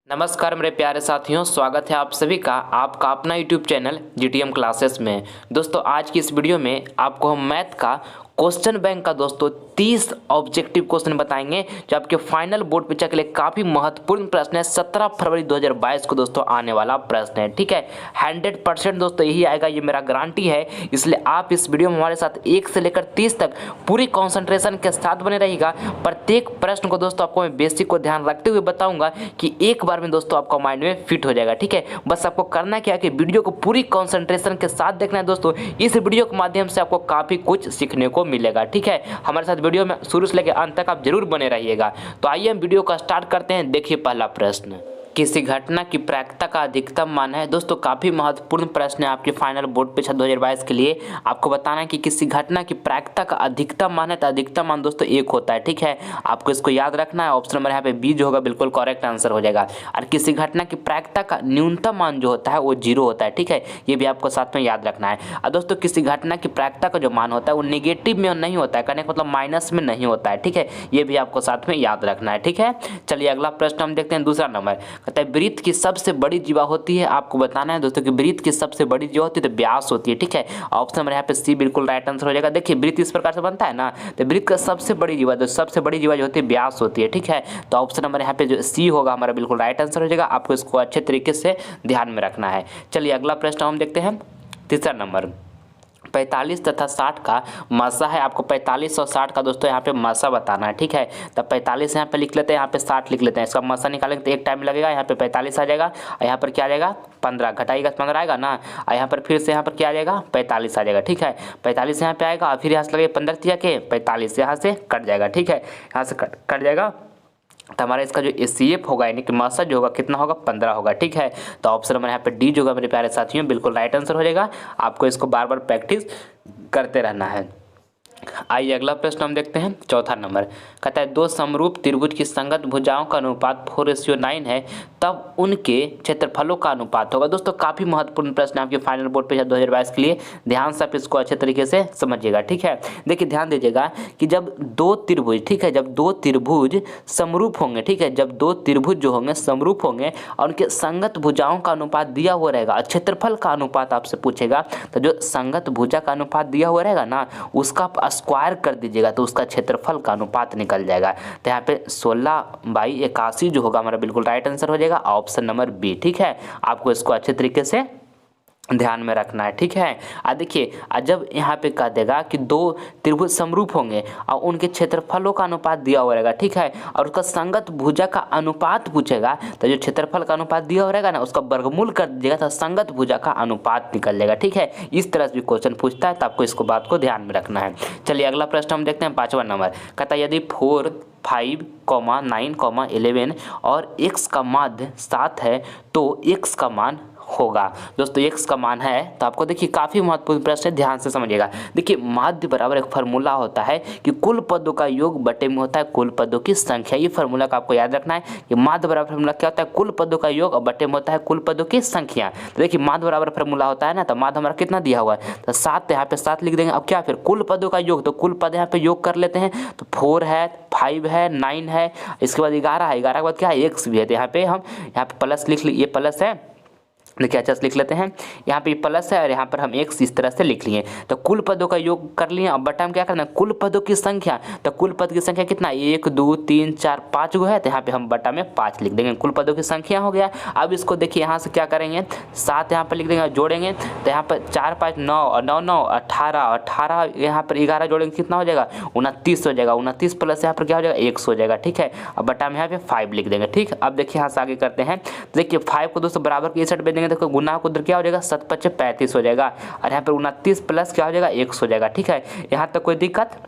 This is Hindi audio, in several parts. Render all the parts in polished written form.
नमस्कार मेरे प्यारे साथियों, स्वागत है आप सभी का आपका अपना यूट्यूब चैनल जीटीएम क्लासेस में। दोस्तों आज की इस वीडियो में आपको हम मैथ का क्वेश्चन बैंक का दोस्तों 30 ऑब्जेक्टिव क्वेश्चन बताएंगे जो आपके फाइनल बोर्ड परीक्षा के लिए काफ़ी महत्वपूर्ण प्रश्न है। 17 फरवरी 2022 को दोस्तों आने वाला प्रश्न है, ठीक है। 100% दोस्तों यही आएगा, ये मेरा गारंटी है। इसलिए आप इस वीडियो में हमारे साथ 1 से लेकर 30 तक पूरी कॉन्सेंट्रेशन के साथ बने रहिएगा। प्रत्येक प्रश्न को दोस्तों आपको मैं बेसिक को ध्यान रखते हुए बताऊंगा कि एक बार में दोस्तों आपका माइंड में फिट हो जाएगा, ठीक है। बस आपको करना क्या है कि वीडियो को पूरी कॉन्सेंट्रेशन के साथ देखना है दोस्तों। इस वीडियो के माध्यम से आपको काफ़ी कुछ सीखने को मिलेगा, ठीक है। हमारे साथ वीडियो में शुरू से लेकर अंत तक आप जरूर बने रहिएगा। तो आइए हम वीडियो का स्टार्ट करते हैं। देखिए पहला प्रश्न, किसी घटना की प्रायिकता का अधिकतम मान है। दोस्तों काफ़ी महत्वपूर्ण प्रश्न है आपके फाइनल बोर्ड परीक्षा 2022 के लिए। आपको बताना है कि किसी घटना की प्रायिकता का अधिकतम मान है, तो अधिकतम मान दोस्तों 1 होता है, ठीक है। आपको इसको याद रखना है। ऑप्शन नंबर यहाँ पे बी जो होगा बिल्कुल करेक्ट आंसर हो जाएगा। और किसी घटना की प्रायिकता का न्यूनतम मान जो होता है वो 0 होता है, ठीक है। ये भी आपको साथ में याद रखना है। और दोस्तों किसी घटना की प्रायिकता का जो मान होता है वो नेगेटिव में नहीं होता है, कहने का मतलब माइनस में नहीं होता है, ठीक है। ये भी आपको साथ में याद रखना है, ठीक है। चलिए अगला प्रश्न हम देखते हैं, दूसरा नंबर कहता है वृत्त की सबसे बड़ी जीवा होती है। आपको बताना है दोस्तों कि वृत्त की सबसे बड़ी जीवा होती है तो व्यास होती है, ठीक है। ऑप्शन नंबर यहाँ पे सी बिल्कुल राइट आंसर हो जाएगा। देखिए वृत्त इस प्रकार से बनता है ना, तो वृत्त का सबसे बड़ी जीवा जो होती है व्यास होती है, ठीक है। तो ऑप्शन नंबर यहाँ पे जो सी होगा हमारा बिल्कुल राइट आंसर हो जाएगा। आपको इसको अच्छे तरीके से ध्यान में रखना है। चलिए अगला प्रश्न हम देखते हैं, तीसरा नंबर 45 तथा 60 का मसा है। आपको 45 और 60 का दोस्तों यहाँ पे मसा बताना है, ठीक है। तब 45 यहाँ पे लिख लेते हैं, यहाँ पे 60 लिख लेते हैं। इसका मसा निकालेंगे तो एक टाइम लगेगा। यहाँ पे 45 आ जाएगा और यहाँ पर क्या आ जाएगा 15, घटाइएगा 15 आएगा ना। और यहाँ पर फिर से यहाँ पर क्या आ जाएगा 45 आ जाएगा, ठीक है। 45 यहाँ पे आएगा और फिर यहाँ से लगेगा 15 तिया के 45 यहाँ से कट जाएगा, ठीक है। यहाँ से कट जाएगा तो हमारा इसका जो एचसीएफ होगा यानी कि मासा जो होगा कितना होगा 15 होगा, ठीक है। तो ऑप्शन नंबर यहाँ पे डी जो होगा मेरे प्यारे साथियों बिल्कुल राइट आंसर हो जाएगा। आपको इसको बार बार प्रैक्टिस करते रहना है। आइए अगला प्रश्न हम देखते हैं, चौथा नंबर कहता है दो समरूप त्रिभुज की संगत भुजाओं का अनुपात 4:9 है, तब उनके क्षेत्रफलों का अनुपात होगा। दोस्तों काफ़ी महत्वपूर्ण प्रश्न है आपके फाइनल बोर्ड परीक्षा 2022 के लिए। ध्यान से आप इसको अच्छे तरीके से समझिएगा, ठीक है। देखिए ध्यान दीजिएगा कि जब दो त्रिभुज, ठीक है, जब दो त्रिभुज समरूप होंगे, ठीक है, जब दो त्रिभुज जो होंगे समरूप होंगे और उनके संगत भुजाओं का अनुपात दिया हुआ रहेगा, क्षेत्रफल का अनुपात आपसे पूछेगा, तो जो संगत भुजा का अनुपात दिया हुआ रहेगा ना उसका स्क्वायर कर दीजिएगा तो उसका क्षेत्रफल का अनुपात निकल जाएगा। तो यहाँ पे 16/81 जो होगा हमारा बिल्कुल राइट आंसर हो जाएगा। ऑप्शन नंबर बी, ठीक है। आपको इसको अच्छे तरीके से ध्यान में रखना है, ठीक है। देखिए जब यहाँ पे कह देगा कि दो त्रिभुज समरूप होंगे और उनके क्षेत्रफलों का अनुपात दिया हुआ रहेगा, ठीक है, और उसका संगत भुजा का अनुपात पूछेगा तो जो क्षेत्रफल का अनुपात दिया हुआ रहेगा ना उसका वर्गमूल कर दीजिएगा तो संगत भुजा का अनुपात निकल जाएगा, ठीक है। इस तरह से भी क्वेश्चन पूछता है तो आपको इसको बात को ध्यान में रखना है। चलिए अगला प्रश्न हम देखते हैं, 5वां नंबर कहता है यदि 4, 5, 9, 11 और x का माध्य 7 है तो x का मान होगा। दोस्तों x का मान है तो आपको देखिए काफ़ी महत्वपूर्ण प्रश्न है, ध्यान से समझिएगा। देखिए माध्य बराबर एक फार्मूला होता है कि कुल पदों का योग बटे में होता है कुल पदों की संख्या। ये फार्मूला का आपको याद रखना है कि माध्य बराबर फार्मूला क्या होता है, कुल पदों का योग और बटे में होता है कुल पदों की संख्या। तो देखिए माध्य बराबर फार्मूला होता है ना, तो माध्य हमारा कितना दिया हुआ है तो 7, यहाँ पे 7 लिख देंगे। अब क्या फिर कुल पदों का योग, तो कुल पद यहाँ पे योग कर लेते हैं तो 4 है, 5 है, 9 है, इसके बाद 11 है, 11 के बाद क्या है x भी है। तो यहाँ पे हम यहाँ पे प्लस लिख ली, ये प्लस है, देखिए अच्छा से लिख लेते हैं, यहाँ पे प्लस है और यहाँ पर हम x इस तरह से लिख लिए। तो कुल पदों का योग कर लिए। अब बटा में क्या करना है कुल पदों की संख्या, तो कुल पद की संख्या कितना 1, 2, 3, 4, 5 गो है, तो यहाँ पे हम बटा में 5 लिख देंगे, कुल पदों की संख्या हो गया। अब इसको देखिए यहाँ से क्या करेंगे 7 यहाँ पर लिख देंगे, जोड़ेंगे तो यहाँ पर 4, 5, 9 और 9, 9, 18 यहाँ पर 11 जोड़ेंगे कितना हो जाएगा 29 हो जाएगा। 29 प्लस यहाँ पर क्या हो जाएगा 100 हो जाएगा, ठीक है। अब बटा में यहाँ पे 5 लिख देंगे, ठीक। अब देखिए यहाँ से आगे करते हैं, देखिए 5 को दोस्तों बराबर की साइड भेज देंगे तो गुना को उधर क्या हो जाएगा 7, 5, 35 हो जाएगा और यहाँ पर 29 प्लस क्या हो जाएगा 100 हो जाएगा, ठीक है। यहाँ तक कोई दिक्कत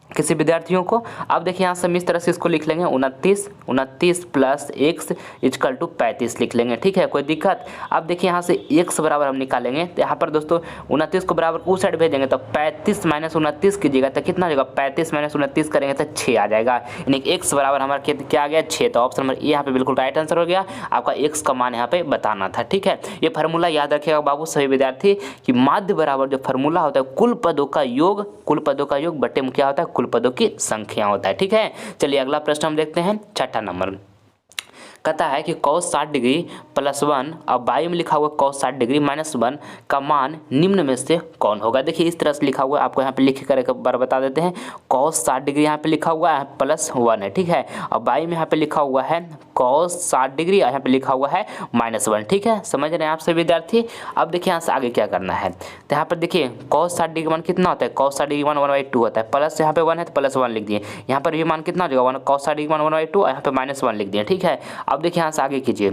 किसी विद्यार्थियों को? अब देखिए यहाँ से हम इस तरह से इसको लिख लेंगे 29 प्लस x इक्वल टू 35 लिख लेंगे, ठीक है, कोई दिक्कत? अब देखिए यहाँ से x बराबर हम निकालेंगे तो यहाँ पर दोस्तों 29 को बराबर उस साइड भेजेंगे तो 35 माइनस 29 कीजिएगा तो कितना हो जाएगा 35 माइनस 29 करेंगे तो 6 आ जाएगा, यानी कि x बराबर हमारा क्या आ गया 6। तो ऑप्शन नंबर ए यहाँ पे बिल्कुल राइट आंसर हो गया। आपका x का मान यहाँ पे बताना था, ठीक है। ये फार्मूला याद रखिएगा बाबू सभी विद्यार्थी कि माध्य बराबर जो फार्मूला होता है कुल पदों का योग बटे में क्या होता है कुल पदों की संख्या होता है, ठीक है। चलिए अगला प्रश्न हम देखते हैं, 6ठा नंबर कहता है कि cos 60 डिग्री प्लस 1, अब बाई में लिखा हुआ cos 60 डिग्री माइनस 1 का मान निम्न में से कौन होगा। देखिए इस तरह से लिखा हुआ है, आपको यहाँ पे लिख कर एक बार बता देते हैं। cos 60 डिग्री यहाँ पे लिखा हुआ है प्लस 1 है, ठीक है। अब बाई में यहाँ पे लिखा हुआ है cos 60 डिग्री, यहाँ पे लिखा हुआ है माइनस 1, ठीक है। समझ रहे हैं आप सभी विद्यार्थी। अब देखिए यहाँ से आगे क्या करना है, तो यहाँ पर देखिए cos 60 डिग्री मान कितना होता है, cos 60 डिग्री मान 1/2 होता है, प्लस यहाँ पे 1 है तो प्लस 1 लिख दिए। यहाँ पर भी मान कितना हो जाएगा, cos 60 डिग्री मान 1/2, यहाँ पे माइनस 1 लिख दिए, ठीक है। अब देखिए यहाँ से आगे कीजिए,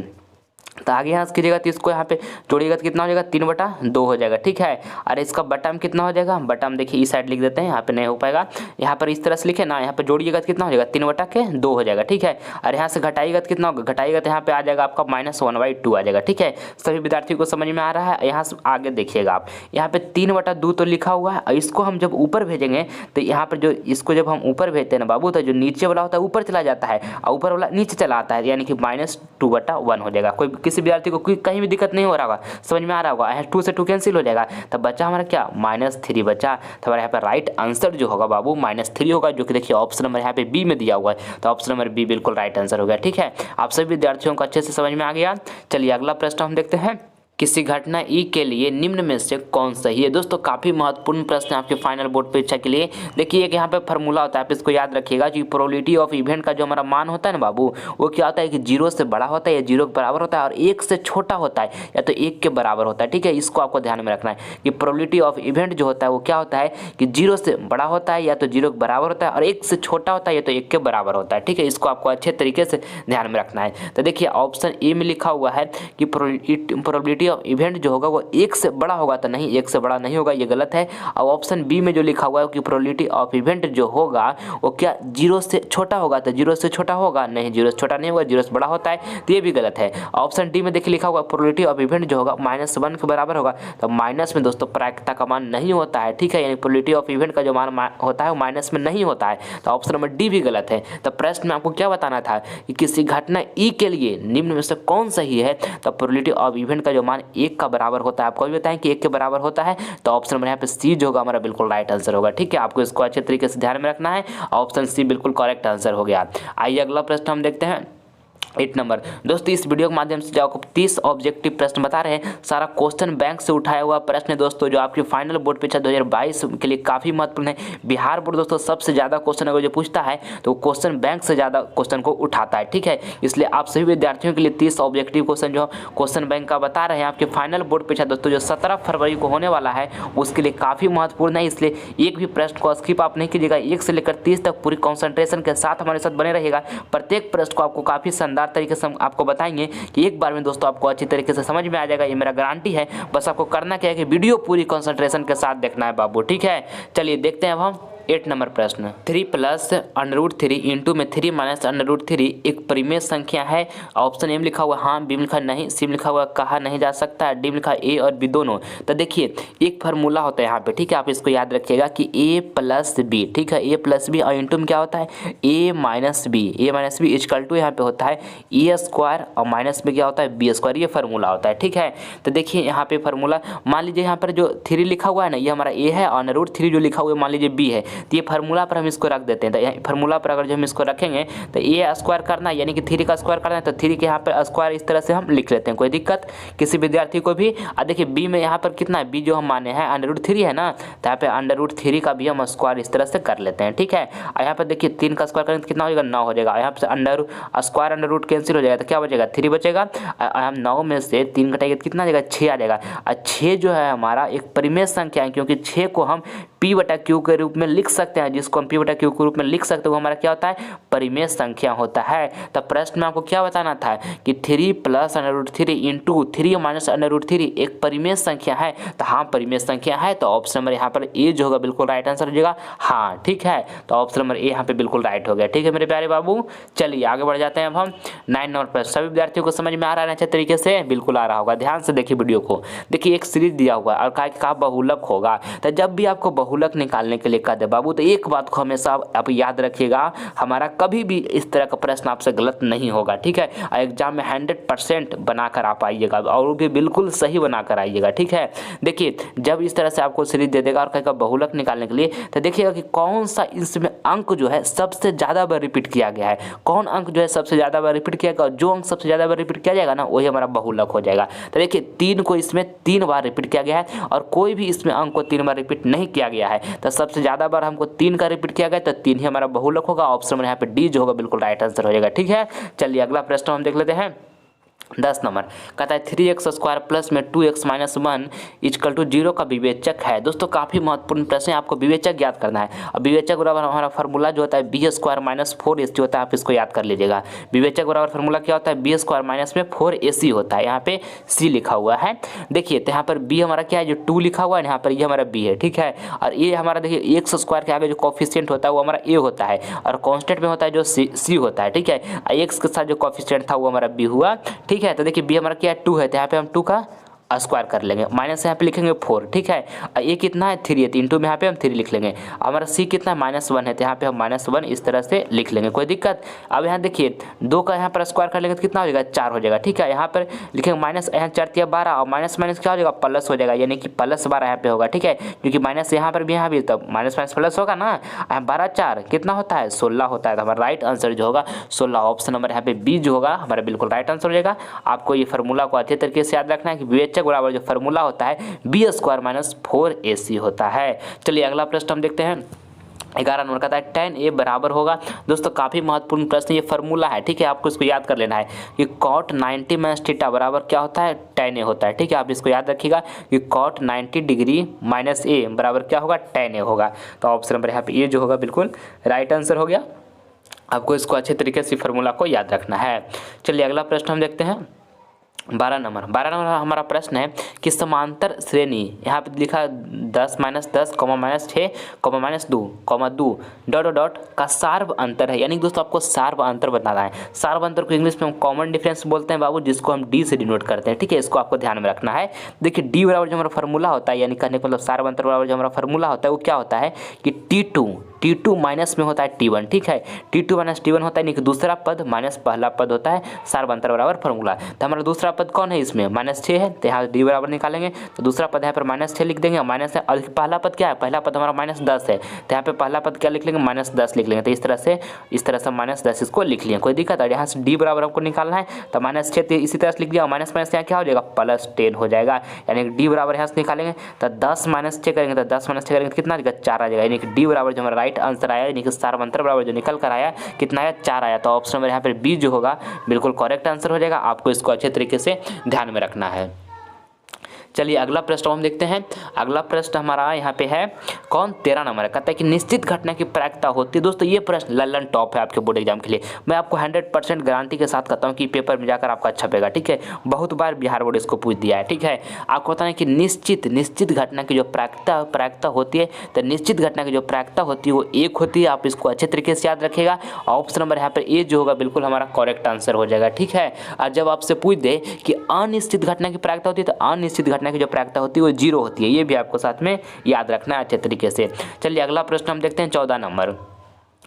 तो आगे यहाँ से कीजिएगा तो इसको यहाँ पे जोड़िएगा तो कितना हो जाएगा, 3/2 हो जाएगा, ठीक है। और इसका बटा में कितना हो जाएगा, बटा में देखिए इस साइड लिख देते हैं, यहाँ पे नहीं हो पाएगा। यहाँ पर इस तरह से लिखे ना, यहाँ पे जोड़िएगा तो कितना हो जाएगा, 3/2 हो जाएगा, ठीक है। और यहाँ से घटाइएगा तो कितना होगा, घटाइएगा तो यहाँ पे आ जाएगा आपका -1/2 आ जाएगा, ठीक है। सभी विद्यार्थियों को समझ में आ रहा है। यहाँ से आगे देखिएगा आप, यहाँ पे 3/2 तो लिखा हुआ है, और इसको हम जब ऊपर भेजेंगे तो यहाँ पर जो इसको जब हम ऊपर भेजते हैं ना बाबू, तो जो नीचे वाला होता है ऊपर चला जाता है और ऊपर वाला नीचे चला आता है, यानी कि -2/1 हो जाएगा। कोई किसी विद्यार्थी को कहीं भी दिक्कत नहीं हो रहा होगा, समझ में आ रहा होगा। यहाँ 2 से 2 कैंसिल हो जाएगा, तब बचा हमारा क्या, -3 बचा। तो हमारे यहाँ पर राइट आंसर जो होगा बाबू -3 होगा, जो कि देखिए ऑप्शन नंबर यहाँ पे बी में दिया हुआ है। तो ऑप्शन नंबर बी बिल्कुल राइट आंसर हो गया, ठीक है। आप सभी विद्यार्थियों को अच्छे से समझ में आ गया। चलिए अगला प्रश्न हम देखते हैं। किसी घटना ई के लिए निम्न में से कौन सही है। दोस्तों काफ़ी महत्वपूर्ण प्रश्न है आपके फाइनल बोर्ड परीक्षा के लिए। देखिए एक यहाँ पे फार्मूला होता है, आप इसको याद रखिएगा कि प्रोबेबिलिटी ऑफ इवेंट का जो हमारा मान होता है ना बाबू, वो क्या होता है कि 0 से बड़ा होता है या 0 के बराबर होता है, और 1 से छोटा होता है या तो 1 के बराबर होता है, ठीक है। इसको आपको ध्यान में रखना है कि प्रोबेबिलिटी ऑफ इवेंट जो होता है वो क्या होता है कि 0 से बड़ा होता है या तो 0 के बराबर होता है, और 1 से छोटा होता है या तो 1 के बराबर होता है, ठीक है। इसको आपको अच्छे तरीके से ध्यान में रखना है। तो देखिए ऑप्शन ए में लिखा हुआ है कि प्रोबेबिलिटी ऑफ इवेंट जो होगा वो 1 से बड़ा होगा, तो नहीं 1 से बड़ा नहीं होगा, ये गलत है। और ऑप्शन बी में जो लिखा हुआ है कि प्रोबेबिलिटी ऑफ इवेंट जो होगा वो क्या 0 से छोटा होगा, तो 0 से छोटा होगा, नहीं 0 से छोटा नहीं होगा, 0 से बड़ा होता है, तो ये भी गलत है। ऑप्शन डी में देखिए लिखा हुआ प्रोबेबिलिटी ऑफ इवेंट जो होगा -1 के बराबर होगा, तो माइनस में दोस्तों प्रायिकता का मान नहीं होता है, ठीक है। यानी प्रोबेबिलिटी ऑफ इवेंट का जो मान होता है वो माइनस में नहीं होता है, तो ऑप्शन नंबर डी भी गलत है। तो प्रश्न में आपको क्या बताना था कि किसी घटना ई के लिए निम्न में से कौन सही है, तो प्रोबेबिलिटी ऑफ इवेंट का जो मान 1 का बराबर होता है, आपको भी बताएं कि 1 के बराबर होता है, तो ऑप्शन नंबर यहाँ पे सी जो होगा हमारा बिल्कुल राइट आंसर होगा, ठीक है। आपको इसको अच्छे तरीके से ध्यान में रखना है। ऑप्शन सी बिल्कुल करेक्ट आंसर हो गया। आइए अगला प्रश्न हम देखते हैं। 8 नंबर। दोस्तों इस वीडियो के माध्यम से जो आपको 30 ऑब्जेक्टिव प्रश्न बता रहे हैं, सारा क्वेश्चन बैंक से उठाया हुआ प्रश्न है दोस्तों, जो आपकी फाइनल बोर्ड परीक्षा 2022 के लिए काफ़ी महत्वपूर्ण है। बिहार बोर्ड दोस्तों सबसे ज़्यादा क्वेश्चन अगर जो पूछता है तो क्वेश्चन बैंक से ज़्यादा क्वेश्चन को उठाता है, ठीक है। इसलिए आप सभी विद्यार्थियों के लिए 30 ऑब्जेक्टिव क्वेश्चन जो क्वेश्चन बैंक का बता रहे हैं आपके फाइनल बोर्ड परीक्षा दोस्तों जो 17 फरवरी को होने वाला है, उसके लिए काफ़ी महत्वपूर्ण है। इसलिए एक भी प्रश्न को स्किप आप नहीं कीजिएगा, 1 से लेकर 30 तक पूरी कॉन्सेंट्रेशन के साथ हमारे साथ बने रहिएगा। प्रत्येक प्रश्न को आपको काफ़ी शानदार तरीके से हम आपको बताएंगे कि एक बार में दोस्तों आपको अच्छी तरीके से समझ में आ जाएगा, ये मेरा गारंटी है। बस आपको करना क्या है कि वीडियो पूरी कंसंट्रेशन के साथ देखना है बाबू, ठीक है। चलिए देखते हैं अब हम 8 नंबर प्रश्न। 3 + √3 इंटू में 3 - √3 एक परिमेय संख्या है। ऑप्शन ए में लिखा हुआ हाँ, बी में लिखा नहीं, सी में लिखा हुआ कहा नहीं जा सकता, डी में लिखा ए और बी दोनों। तो देखिए एक फार्मूला होता है यहाँ पे, ठीक है। आप इसको याद रखिएगा कि a + b, ठीक है। a + b और इंटू में क्या होता है a - b, a - b equal to यहाँ पे होता है a² और माइनस में क्या होता है b², ये फार्मूला होता है, ठीक है। तो देखिए यहाँ पे फार्मूला मान लीजिए यहाँ पर जो 3 लिखा हुआ है ना, ये हमारा a है, और √3 जो लिखा हुआ है मान लीजिए b है, तो ये फार्मूला पर हम इसको रख देते हैं। तो फार्मूला पर अगर जो हम इसको रखेंगे तो a² करना यानी कि 3 का स्क्वायर करना है, तो 3 के यहाँ पर स्क्वायर इस तरह से हम लिख लेते हैं, कोई दिक्कत किसी विद्यार्थी को भी। और देखिए b में यहाँ पर कितना है, b जो हम माने हैं √3 है ना, तो यहाँ पे √3 का भी हम स्क्वायर इस तरह से कर लेते हैं, ठीक है। और यहाँ पर देखिए 3 का स्क्वायर करेंगे तो कितना हो जाएगा 9 हो जाएगा। यहाँ पर स्क्वायर अंडर कैंसिल हो जाएगा, तो क्या बचेगा 3 बचेगा। हम 9 में से 3 घटाएंगे तो कितना आ जाएगा 6 आ जाएगा। और 6 जो है हमारा एक परिमेय संख्या है, क्योंकि 6 को हम p/q के रूप में लिख सकते हैं, जिसको हम p/q के रूप में लिख सकते हैं वो हमारा क्या होता है परिमेय संख्या होता है। तो प्रश्न में आपको क्या बताना था कि 3 + √3 इंटू 3 - √3 एक परिमेय संख्या है। तो हाँ परिमेय संख्या है, तो ऑप्शन नंबर यहाँ पर ए जो होगा बिल्कुल राइट आंसर हो जाएगा, हाँ ठीक है। तो ऑप्शन नंबर ए यहाँ पे बिल्कुल राइट हो गया, ठीक है मेरे प्यारे बाबू। चलिए आगे बढ़ जाते हैं अब हम 9 नंबर पर। सभी विद्यार्थियों को समझ में आ रहा है अच्छे तरीके से, बिल्कुल आ रहा होगा, ध्यान से देखिए वीडियो को। देखिए एक सीरीज दिया हुआ है और कहा कि बहुलक होगा, तो जब भी आपको बहुलक निकालने के लिए कह दे बाबू, तो एक बात को हमेशा आप याद रखिएगा, हमारा कभी भी इस तरह का प्रश्न आपसे गलत नहीं होगा, ठीक है। एग्जाम में 100% बनाकर आप आइएगा और वो भी बिल्कुल सही बनाकर आइएगा, ठीक है। देखिए जब इस तरह से आपको सीरीज दे देगा और कहेगा बहुलक निकालने के लिए, तो देखिएगा कि कौन सा इसमें अंक जो है सबसे ज़्यादा बार रिपीट किया गया है, कौन अंक जो है सबसे ज़्यादा बार रिपीट किया गया, जो अंक सबसे ज़्यादा बार रिपीट किया जाएगा ना वही हमारा बहुलक हो जाएगा। तो देखिए 3 को इसमें 3 बार रिपीट किया गया है और कोई भी इसमें अंक को 3 बार रिपीट नहीं किया गया है, तो सबसे ज़्यादा बार हमको 3 का रिपीट किया गया, तो 3 ही हमारा बहुलक होगा। ऑप्शन में यहाँ पे डी जो होगा बिल्कुल राइट आंसर हो जाएगा, ठीक है। चलिए अगला प्रश्न हम देख लेते हैं। 10 नंबर कहता है 3x² प्लस में 2x माइनस 1 इक्वल टू 0 का विवेचक है। दोस्तों काफ़ी महत्वपूर्ण प्रश्न है, आपको विवेचक याद करना है। और विवेचक बराबर हमारा फार्मूला जो होता है b² माइनस 4ac होता है, आप इसको याद कर लीजिएगा। विवेचक बराबर फार्मूला क्या होता है, b² माइनस में 4ac होता है, यहाँ पे c लिखा हुआ है। देखिए तो यहाँ पर b हमारा क्या है, जो 2 लिखा हुआ है, यहाँ पर ये हमारा b है, ठीक है। और ये हमारा देखिए x² के आगे जो कोफिशिएंट होता है वो हमारा a होता है और कांस्टेंट में होता है जो c होता है, ठीक है। x के साथ जो कोफिशिएंट था वो हमारा b हुआ, ठीक है। तो देखिए b हमारा क्या है 2 है, तो यहाँ पे हम 2 का स्क्वायर कर लेंगे, माइनस यहाँ पे लिखेंगे 4, ठीक है। ये कितना है 3 है, तो इंटू में यहाँ पे हम 3 लिख लेंगे। हमारा c कितना है -1 है, तो यहाँ पे हम -1 इस तरह से लिख लेंगे, कोई दिक्कत। अब यहाँ देखिए 2 का यहाँ पर स्क्वायर कर लेंगे तो कितना हो जाएगा 4 हो जाएगा, ठीक है। यहाँ पर लिखेंगे माइनस, यहाँ 4 × 12 और माइनस माइनस क्या हो जाएगा प्लस हो जाएगा, यानी कि +12 यहाँ पे होगा, ठीक है। क्योंकि माइनस यहाँ पर भी यहाँ भी तब माइनस माइनस प्लस होगा ना। 12 4 कितना होता है 16 होता है, तो हमारा राइट आंसर जो होगा 16, ऑप्शन नंबर यहाँ पे बी जो होगा हमारा बिल्कुल राइट आंसर हो जाएगा। आपको ये फार्मूला को अच्छे तरीके से याद रखना है कि विवेचक बराबर जो फार्मूला होता है b² माइनस 4ac होता है। चलिए अगला प्रश्न हम देखते हैं। 11 नंबर कहता है tan a बराबर होगा। दोस्तों काफ़ी महत्वपूर्ण प्रश्न, ये फार्मूला है, ठीक है। आपको इसको याद कर लेना है कि cot 90 माइनस थीटा बराबर क्या होता है tan a होता है, ठीक है। आप इसको याद रखिएगा कि cot 90 डिग्री माइनस a बराबर क्या होगा tan a होगा। तो ऑप्शन नंबर यहाँ पे ये जो होगा बिल्कुल राइट आंसर हो गया। आपको इसको अच्छे तरीके से फार्मूला को याद रखना है। चलिए अगला प्रश्न हम देखते हैं। 12 नंबर हमारा प्रश्न है कि समांतर श्रेणी, यहाँ पे लिखा 10 minus 10 minus 6 minus 2 dot dot का सार्व अंतर है। यानी दोस्तों आपको सार्व अंतर बताना है। सार्व अंतर को इंग्लिश में हम कॉमन डिफरेंस बोलते हैं बाबू, जिसको हम डी से डिनोट करते हैं, ठीक है। इसको आपको ध्यान में रखना है। देखिए डी बराबर जो हमारा फार्मूला होता है, यानी कहने का मतलब सार्व अंतर बराबर जो हमारा फार्मूला होता है वो क्या होता है कि T2 माइनस में होता है T1, ठीक है। T2 माइनस T1 होता है, यानी कि दूसरा पद माइनस पहला पद होता है, सार्व अंतर बराबर फार्मूला। तो हमारा दूसरा पद कौन है इसमें -6 है, तो यहाँ डी बराबर निकालेंगे तो दूसरा पद यहाँ पर -6 लिख देंगे, माइनस है। और पहला पद क्या है, पहला पद हमारा -10 है, तो यहाँ पे पहला पद क्या लिख लेंगे -10 लिख लेंगे। तो इस तरह से -10 इसको लिख लिया, कोई दिक्कत। और यहाँ से डी बराबर हमको निकालना है, तो -6 इसी तरह से लिख दिया, माइनस माइनस यहाँ क्या हो जाएगा +10 हो जाएगा। यानी कि डी बराबर यहाँ से निकालेंगे तो 10 - 6 करेंगे, तो 10 - 6 करेंगे तो कितना आ जाएगा 4 आ जाएगा। यानी कि डी बराबर जो हमारा राइट आंसर आया, यानी कि सार्व अंतर बराबर जो निकल कर आया कितना आया 4 आया। तो ऑप्शन नंबर यहाँ पर बी जो होगा बिल्कुल करेक्ट आंसर हो जाएगा। आपको इसको अच्छे तरीके से ध्यान में रखना है। चलिए अगला प्रश्न हम देखते हैं। अगला प्रश्न हमारा यहाँ पे है कौन 13 नंबर है, कहता है कि निश्चित घटना की प्रायिकता होती है। दोस्तों ये प्रश्न लल्लन टॉप है आपके बोर्ड एग्जाम के लिए। मैं आपको 100% गारंटी के साथ कहता हूँ कि पेपर में जाकर आपका छपेगा, ठीक है। बहुत बार बिहार बोर्ड इसको पूछ दिया है, ठीक है। आपको बताना है कि निश्चित घटना की जो प्रायिकता होती है, तो निश्चित घटना की जो प्रायिकता होती है वो 1 होती है। आप इसको अच्छे तरीके से याद रखिएगा। ऑप्शन नंबर यहाँ पर ए जो होगा बिल्कुल हमारा करेक्ट आंसर हो जाएगा, ठीक है। और जब आपसे पूछ दे कि अनिश्चित घटना की प्रायिकता होती है, तो अनिश्चित घटना की जो प्रायिकता होती है वो 0 होती है। ये भी आपको साथ में याद रखना है अच्छे तरीके से। चलिए अगला प्रश्न हम देखते हैं। 14 नंबर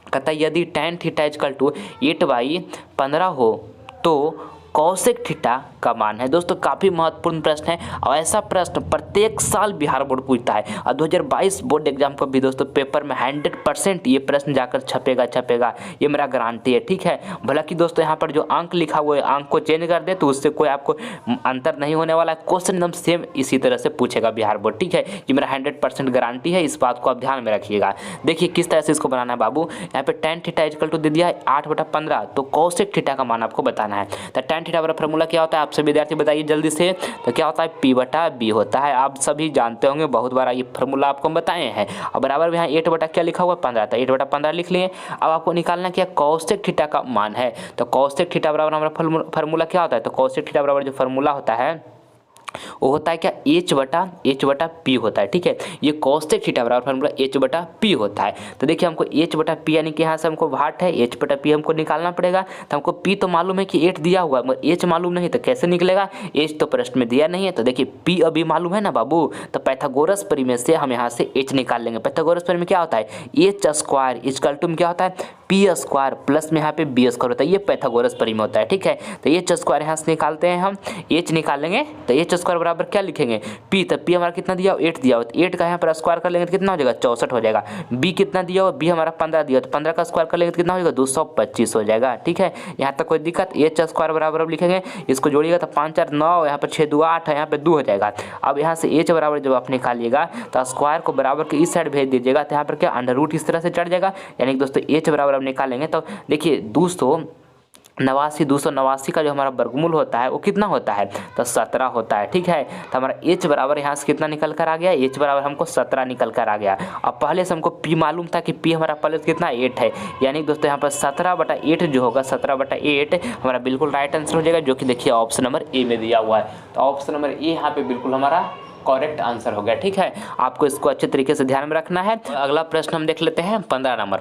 कहता है यदि tan थीटा इक्वल टू 8/15 हो तो कौशिक थीटा का मान है। दोस्तों काफ़ी महत्वपूर्ण प्रश्न है और ऐसा प्रश्न प्रत्येक साल बिहार बोर्ड पूछता है। और 2022 बोर्ड एग्जाम को भी दोस्तों पेपर में 100% ये प्रश्न जाकर छपेगा, ये मेरा गारंटी है, ठीक है। भला कि दोस्तों यहाँ पर जो अंक लिखा हुआ है अंक को चेंज कर दे तो उससे कोई आपको अंतर नहीं होने वाला है। क्वेश्चन एकदम सेम इसी तरह से पूछेगा बिहार बोर्ड, ठीक है। ये मेरा 100% गारंटी है, इस बात को आप ध्यान में रखिएगा। देखिए किस तरह से इसको बनाना है बाबू। यहाँ पे tan थीटा इक्वल टू दे दिया है 8/15, तो कौशिक थीटा का मान आपको बताना है। तो tan थीटा वाला फार्मूला क्या होता है आप सभी विद्यार्थी बताइए जल्दी से। तो क्या होता है P/B होता है। आप सभी जानते होंगे, बहुत बार ये फार्मूला आपको बताए हैं। और बराबर यहाँ 8 क्या लिखा हुआ 15, तो 8/15 लिख लिए। अब आपको निकालना क्या कौशिक थीटा का मान है। तो कौशिक थीटा बराबर हमारा फार्मूला क्या होता है, तो कौशिक थीटा बराबर जो फार्मूला होता है वो होता है क्या, एच बटा पी होता है, ठीक है। ये कॉसेक थीटा बराबर फार्मूला एच बटा पी होता है। तो देखिए हमको एच बटा पी यानी कि यहाँ से हमको वाट है, एच बटा पी हमको निकालना पड़ेगा। तो हमको पी तो मालूम है कि 8 दिया हुआ है, मगर एच मालूम नहीं, तो कैसे निकलेगा, एच तो प्रश्न में दिया नहीं है। तो देखिए पी अभी मालूम है ना बाबू, तो पाइथागोरस परिमेय से हम यहाँ से एच निकाल लेंगे। पाइथागोरस परिमेय क्या होता है, एच स्क्वायर इक्वल टू क्या होता है, पी स्क्वायर प्लस में यहाँ पे बी स्क्वायर होता है, ये पाइथागोरस परिमेय होता है, ठीक है। तो एच स्क्वायर यहाँ से निकालते हैं हम, एच निकालेंगे तो एच स्क्वायर बराबर क्या लिखेंगे, पी। तो पी हमारा कितना दिया हो, 8 दिया हो, तो 8 का यहाँ पर स्क्वायर कर लेंगे तो कितना हो जाएगा, 64 हो जाएगा। बी कितना दिया हो, बी हमारा 15 दिया, तो 15 का स्क्वायर कर लेंगे तो कितना हो जाएगा, 225 हो जाएगा, ठीक है। यहाँ तक कोई दिक्कत, एच स्क्वायर बराबर अब लिखेंगे, इसको जोड़िएगा तो 5 4 9, यहाँ पर 6 2 8 है, यहाँ पे 2 हो जाएगा। अब यहाँ से एच बराबर जब आप निकालिएगा तो स्क्वायर को बराबर के इस साइड भेज दीजिएगा, तो यहाँ पर क्या अंडर रूट इस तरह से चढ़ जाएगा। यानी कि दोस्तों एच बराबर अब निकालेंगे तो देखिए 289 का जो हमारा वर्गमूल होता है वो कितना होता है, तो 17 होता है, ठीक है। तो हमारा एच बराबर यहाँ से कितना निकल कर आ गया, एच बराबर हमको 17 निकल कर आ गया। अब पहले से हमको पी मालूम था कि पी हमारा पहले से कितना 8 है, यानी दोस्तों यहाँ पर 17/8 जो होगा, 17/8 हमारा बिल्कुल राइट आंसर हो जाएगा, जो कि देखिए ऑप्शन नंबर ए में दिया हुआ है। तो ऑप्शन नंबर ए यहाँ पे बिल्कुल हमारा करेक्ट आंसर हो गया, ठीक है। आपको इसको अच्छे तरीके से ध्यान में रखना है। अगला प्रश्न हम देख लेते हैं 15 नंबर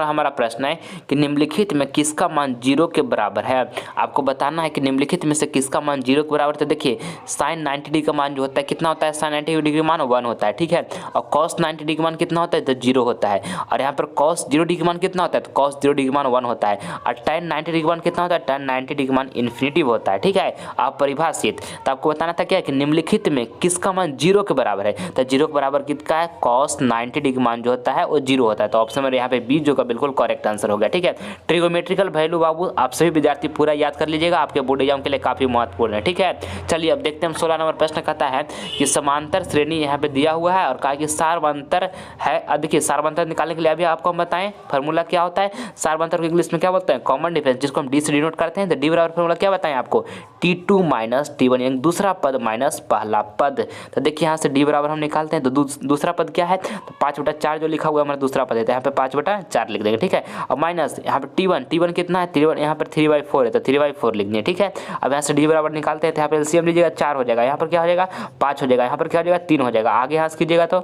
हमारा प्रश्न है कि निम्नलिखित में किसका मान 0 के बराबर है। आपको बताना है कि निम्नलिखित में से किसका मान 0 के बराबर। तो देखिए साइन 90 डिग्री का मान जो होता है कितना होता है, साइन 90 डिग्री का मान 1 होता है, ठीक है। और कॉस 90 डिग्री का मान कितना होता है, तो 0 होता है। और यहाँ पर कॉस 0 डिग्री का मान कितना होता है, तो कॉस 0 डिग्री का मान 1 होता है। और tan 90 डिग्री का मान कितना होता है, tan 90 डिग्री का मान इन्फिनिटिव होता है, ठीक है। आप परिभाषित, तो आपको बताना था क्या कि निम्नलिखित में किसका मान 0 के बराबर है। तो 0 के बराबर कितना है, cos 90 डिग्री मान जो होता है वो 0 होता है। तो ऑप्शन में यहाँ पे बी जो का बिल्कुल करेक्ट आंसर हो गया, ठीक है। ट्रिगोमेट्रिकल वैल्यू बाबू आप सभी विद्यार्थी पूरा याद कर लीजिएगा, आपके बोर्ड एग्जाम के लिए काफी महत्वपूर्ण है, ठीक है। चलिए अब देखते हैं 16 नंबर प्रश्न कहता है कि समांतर श्रेणी यहाँ पे दिया हुआ है और कहा कि सारवंतर है। देखिए सारवंतर निकालने के लिए अभी आपको हम बताएं फॉर्मूला क्या होता है। सारवंतर को इंग्लिश में क्या बोलते हैं, कॉमन डिफरेंस, जिसको हम डी से डिनोट करते हैं। तो डी बराबर फॉर्मूला क्या बताएं आपको, T2 - T1 यानी दूसरा पद माइनस पहला पद। तो देखिए यहाँ से डी बराबर हम निकालते हैं, तो दूसरा पद क्या है, तो 5/4 जो लिखा हुआ है हमारा दूसरा पद है, तो यहाँ पे 5/4 लिख देंगे, ठीक है। और माइनस यहाँ पे T1 कितना है, T1 यहाँ पर 3/4 है, तो 3/4 लिख देंगे, ठीक है। अब यहाँ से डी बराबर निकालते हैं, तो यहाँ पे एलसीएम लीजिएगा 4 हो जाएगा, यहाँ पर क्या हो जाएगा 5 हो जाएगा, यहाँ पर क्या हो जाएगा 3 हो जाएगा। आगे यहाँ से कीजिएगा तो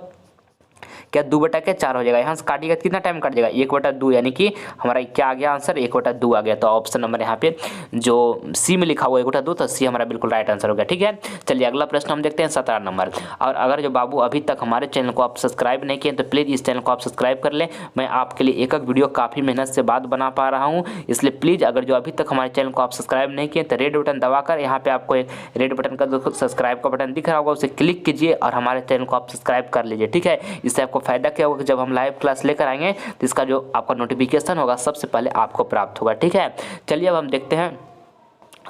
क्या 2/4 हो जाएगा, यहाँ से काटिएगा कितना टाइम कट जाएगा 1/2, यानी कि हमारा क्या आ गया आंसर 1/2 आ गया। तो ऑप्शन नंबर यहाँ पे जो सी में लिखा हुआ 1/2, तो सी हमारा बिल्कुल राइट आंसर हो गया, ठीक है। चलिए अगला प्रश्न हम देखते हैं 17 नंबर। और अगर जो बाबू अभी तक हमारे चैनल को आप सब्सक्राइब नहीं किए तो प्लीज़ इस चैनल को आप सब्सक्राइब कर लें। मैं आपके लिए एक वीडियो काफ़ी मेहनत से बाद बना पा रहा हूँ, इसलिए प्लीज़ अगर जो अभी तक हमारे चैनल को आप सब्सक्राइब नहीं किए तो रेड बटन दबाकर यहाँ पे आपको एक रेड बटन का सब्सक्राइब का बटन दिख रहा होगा, उसे क्लिक कीजिए और हमारे चैनल को आप सब्सक्राइब कर लीजिए, ठीक है। इससे आपको फायदा क्या होगा, जब हम लाइव क्लास लेकर आएंगे तो इसका जो आपका नोटिफिकेशन होगा सबसे पहले आपको प्राप्त होगा, ठीक है। चलिए अब हम देखते हैं